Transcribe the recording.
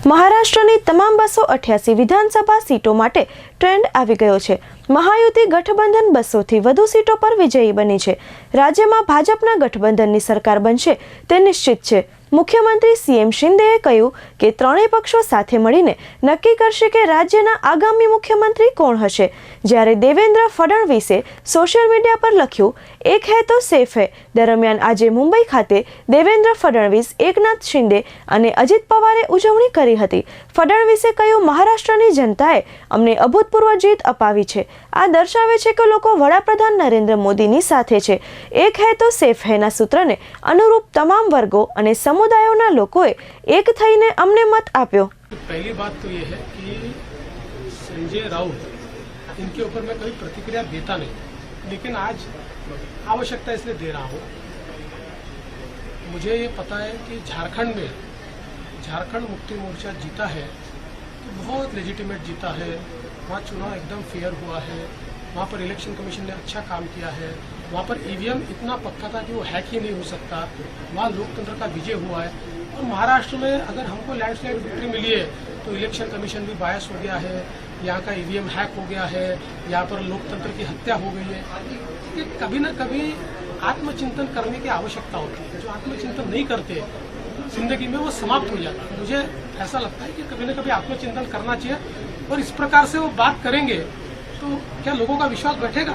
મહારાષ્ટ્રની તમામ 288 વિધાનસભા સીટો માટે ટ્રેન્ડ આવી ગયો છે। મહાયુતિ ગઠબંધન 200થી વધુ સીટો પર વિજયી બની છે। રાજ્યમાં ભાજપના ગઠબંધનની સરકાર બનશે તે નિશ્ચિત છે। મુખ્યમંત્રી સીએમ શિંદેએ કહ્યું કે ત્રણેય પક્ષો સાથે મળીને નક્કી કરશે કે રાજ્યના આગામી મુખ્યમંત્રી કોણ હશે। જ્યારે દેવેન્દ્ર ફડણવીસે સોશિયલ મીડિયા પર લખ્યું એક હૈ તો સેફ હૈ દરમિયાન આજે મુંબઈ ખાતે દેવેન્દ્ર ફડણવીસ, એકનાથ શિંદે અને અજિત પવારે ઉજવણી કરી હતી। ફડણવીસે કહ્યું મહારાષ્ટ્રની જનતાએ અમને અભૂતપૂર્વ જીત અપાવી છે। આ દર્શાવે છે કે લોકો વડાપ્રધાન નરેન્દ્ર મોદીની સાથે છે। એક હૈ તો સેફ હૈના સૂત્રને અનુરૂપ તમામ વર્ગો અને समुदायों लोगों एक थईने अमने मत आप्यो। पहली बात तो ये है कि संजय राउत इनके ऊपर मैं कभी प्रतिक्रिया देता नहीं, लेकिन आज आवश्यकता इसलिए दे रहा हूँ। मुझे ये पता है कि झारखंड मुक्ति मोर्चा जीता है तो बहुत लेजिटिमेट जीता है। वहाँ चुनाव एकदम फेयर हुआ है, वहाँ पर इलेक्शन कमीशन ने अच्छा काम किया है, वहाँ पर ईवीएम इतना पक्का था कि वो हैक ही नहीं हो सकता। वहाँ लोकतंत्र का विजय हुआ है। और महाराष्ट्र में अगर हमको लैंडस्लाइड विक्ट्री मिली है तो इलेक्शन कमीशन भी बायस हो गया है, यहाँ का ईवीएम हैक हो गया है, यहाँ पर लोकतंत्र की हत्या हो गई है। कि कभी न कभी आत्मचिंतन करने की आवश्यकता होती है। जो आत्मचिंतन नहीं करते जिंदगी में वो समाप्त हो जाता है। मुझे ऐसा लगता है कि कभी न कभी आत्मचिंतन करना चाहिए और इस प्रकार से वो बात करेंगे तो क्या लोगों का विश्वास बैठेगा।